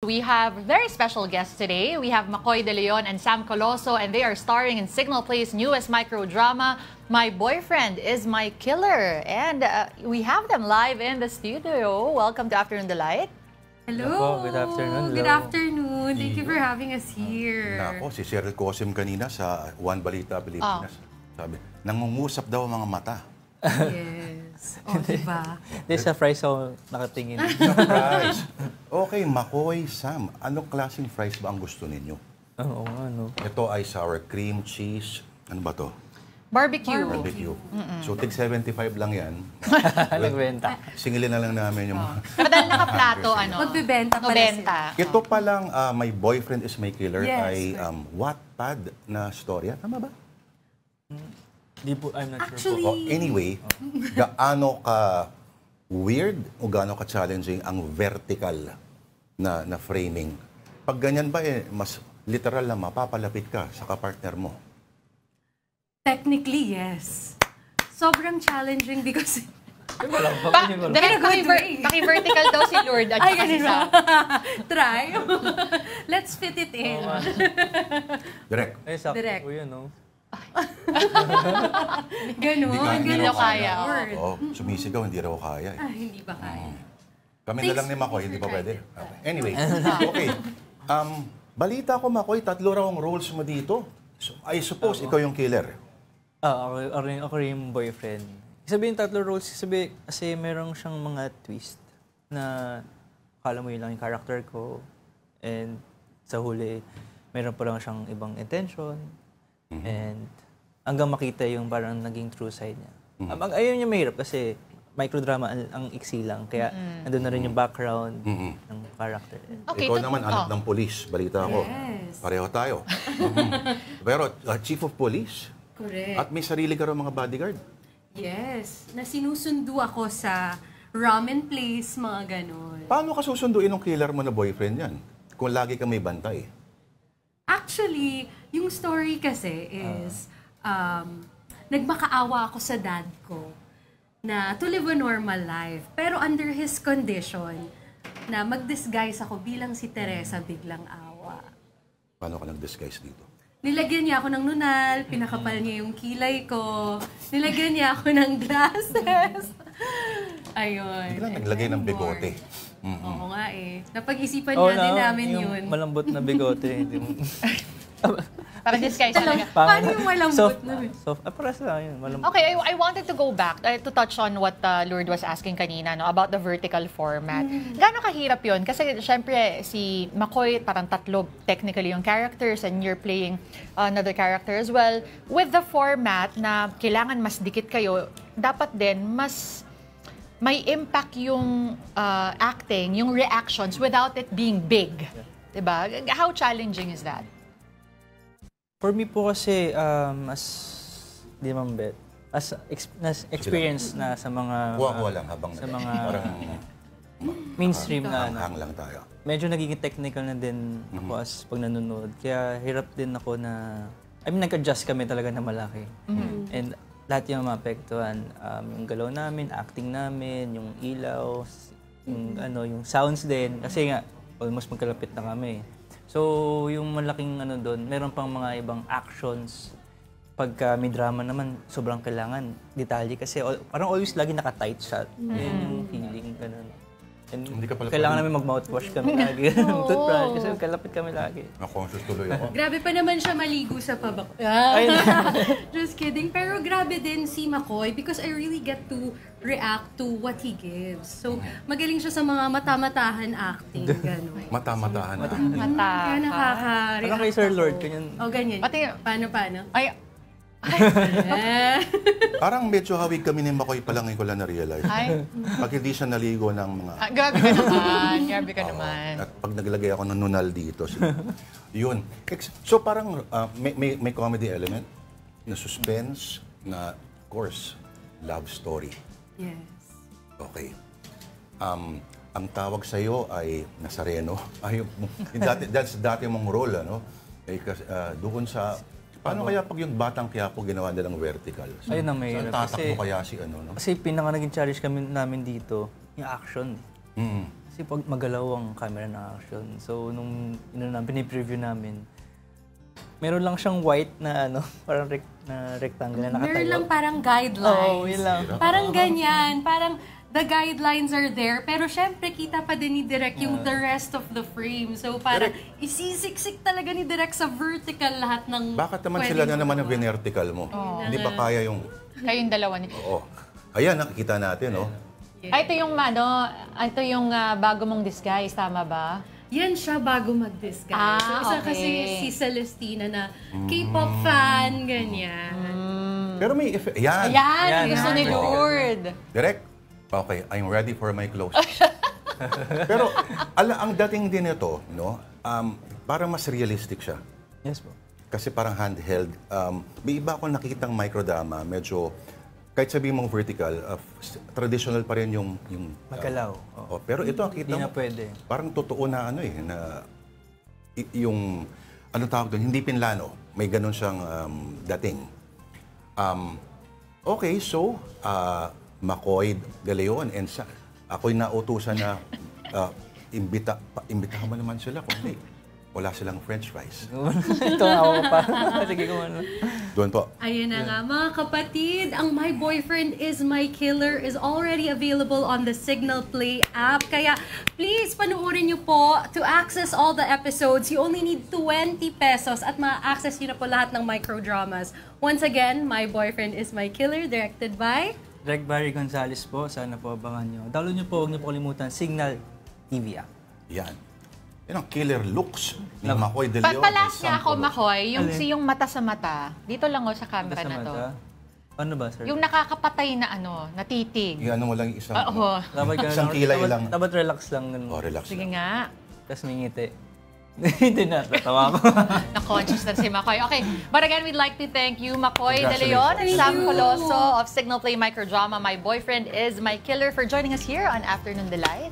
We have very special guests today. We have Makoy De Leon and Sam Coloso, and they are starring in Signal Play's newest microdrama, My Boyfriend is My Killer. And we have them live in the studio. Welcome to Afternoon Delight. Hello. Good afternoon. Good afternoon. Thank you for having us here. Nako, si Cheryl Cosim kanina sa One Balita Pilipinas. Sabi, nangungusap daw ang mga mata. Yes. O, diba? This sa fries ako nakatingin. Fries. Okay, Makoy, Sam, anong klaseng fries ba ang gusto ninyo? Oo, ano. Ito ay sour cream, cheese, ano ba to? Barbecue. Barbecue. So, tig 75 lang yan. Nagbenta. Singilin na lang namin yung mga... Pero dahil nakaplato, ano? Magbibenta pala Nobenta. Ito palang My Boyfriend is My Killer Yes, ay Wattpad na storya. Tama ba? Di po, I'm not Actually, sure Oh, anyway, gaano ka weird o gaano ka challenging ang vertical na framing? Pag ganyan ba, mas literal na mapapalapit ka sa kapartner mo? technically, yes. Sobrang challenging because... Direct paki-vertical daw si Lord at Ay, saka si ganun ba? Sam. Try. Let's fit it in. Direct. Ay, sakto Direct. po yun, no? Ganon. Hindi raw raw kaya. Word. Oo, sumisigaw, hindi raw kaya. Ah, hindi ba kaya? Kami na lang ni Makoy, hindi pa pwede. Okay. Anyway, okay. Balita ko, Makoy, 3 raw ang roles mo dito. So, I suppose ikaw yung killer. Ako rin yung boyfriend. Sabihin 3 roles, kasi merong siyang mga twist na akala mo yun lang yung character ko. And sa huli, meron pa lang siyang ibang intention. And hanggang makita yung parang naging true side niya. Ayun yung mahirap kasi microdrama ang iksi lang. Kaya nandun na rin yung background ng character. Okay, Ikaw naman, anak ng polis. Balita ko. Yes. Pareho tayo. Pero chief of police. Correct. At may sarili ka rin mga bodyguard. Yes. Na sinusundo ako sa ramen place, mga ganon. Paano ka susunduin ng killer mo na boyfriend yan? Kung lagi ka may bantay. Actually, yung story kasi is, nagmakaawa ako sa dad ko na to live a normal life. Pero under his condition, na mag-disguise ako bilang si Teresa biglang awa. Paano ka nag-disguise dito? Nilagyan niya ako ng nunal, pinakapal niya yung kilay ko, nilagyan niya ako ng glasses. Ayun. Biglang naglagay ng bigote. Oo nga eh. Napag-isipan nga din namin yung yun. malambot na bigote. Para disguise talaga. Paano yung malambot na? Paras lang yun, malambot. Okay, I wanted to go back to touch on what Lourdes was asking kanina, no, about the vertical format. Gaano kahirap yun? Kasi syempre si Makoy, parang 3 technically yung characters and you're playing another character as well. With the format na kailangan mas dikit kayo, dapat din mas may impact yung acting, yung reactions without it being big. Diba? How challenging is that? For me po kasi, di man bet, as experience na sa mga... Kuha-kuha lang habang sa mga parang mainstream na ano. hang lang tayo. Medyo nagiging technical na din ako as pag nanonood. Kaya hirap din ako na... I mean, nag-adjust kami talaga na malaki. And lahat yung maapektuhan. Yung galaw namin, acting namin, yung ilaw, yung sounds din. Kasi nga, almost magkalapit na kami. So, yung malaking doon, meron pang mga ibang actions. Pagka may drama naman, sobrang kailangan detalye kasi parang always lagi naka-tight shot. Yun yung feeling, ganun. And kailangan namin mag-mouthwash kami lagi. Toothbrush kasi kalapit kami lagi. Na-conscious tuloy ako. Grabe pa naman siya maligo sa pabak. Just kidding. Pero grabe din si Makoy because I really get to react to what he gives. So, magaling siya sa mga mata-matahan acting. Gano'n. Mata-matahan na. Kaya nakaka-react. Parang kay Sir Lord, ganyan. O, ganyan. Pati- Paano? Ay, Parang medyo hawig kami ni Makoy pa lang ko lang na-realize. ay. Pag hindi siya naligo ng mga... Grabe ka naman. Grabe ka naman. At pag naglagay ako ng nunal dito, yun. So parang may comedy element, na suspense, na of course, love story. Yes. Okay. Ang tawag sa iyo ay Nazareno. Ay, dati mong role, ano? Doon sa... Paano kaya pag yung Batang Quiapo ginawa nilang vertical? So, Ayun ang mahirap. saan tatakbo kaya si ano, no? Kasi pinaka naging challenge namin dito, yung action. Mm. Kasi Kasi pag magalaw ang camera ng action. So, nung pinipreview namin, meron lang siyang white na parang rectangle na nakatayo. Meron lang parang guidelines. Oo, yun lang. Parang ganyan. Parang the guidelines are there. Pero syempre, kita pa din ni Direk yung the rest of the frame. So parang isisiksik talaga ni Direk sa vertical lahat ng... Bakit naman sila na naman ang vertical mo? Hindi pa kaya yung... Kayong dalawa ni... Oo. Ayan, nakikita natin, no? Ay, ito yung bago mong disguise, tama ba? Yan siya bago mag-disguise. So, isa okay. kasi si Celestina na K-pop fan, ganyan. Pero may effect. Ayan. Ayan, gusto ni Lord. Direct? Okay, I'm ready for my close. Pero ang dating din ito, no? Parang mas realistic siya. Yes po. Kasi parang handheld. May iba akong nakikitang microdrama, medyo kahit sabihin mong vertical, traditional pa rin yung Magalaw. pero ito ang kita Hindi na mo, pwede. parang totoo na na yung tawag doon, hindi pinlano. May ganun siyang dating. Okay, so Makoy De Leon and ako'y nautusan na imbitahan mo naman sila kung hindi. Wala silang french fries. Ito ako pa. Sige ko Doon po. Ayun na nga, mga kapatid, ang My Boyfriend is My Killer is already available on the Signal Play app. Kaya please panoorin niyo po. To access all the episodes, you only need 20 pesos at ma-access niyo na po lahat ng microdramas. Once again, My Boyfriend is My Killer, directed by... Direk Barry Gonzalez po. Sana po abangan nyo. Download nyo po. Huwag nyo po kalimutan. Signal TV app. Yan. Yan ang killer looks ni Makoy De Leon. Papalas niya ako, Sample. Makoy, yung Alin? yung mata sa mata. Dito lang sa camera Sa na to. mata. Paano ba, sir? Yung nakakapatay na na titig. Yung mo lang yung isang, Oo. Dapat isang kilay lang. Dapat relax lang. Ganun. Oh, relax Sige lang. nga. Tapos may ngiti. Hindi na. Tatawa ko. Na-conscious na si Makoy. Okay, but again, we'd like to thank you, Makoy De Congratulations. Leon and Thank Sam you. Coloso of Signal Play Microdrama, My Boyfriend is My Killer, for joining us here on Afternoon Delight.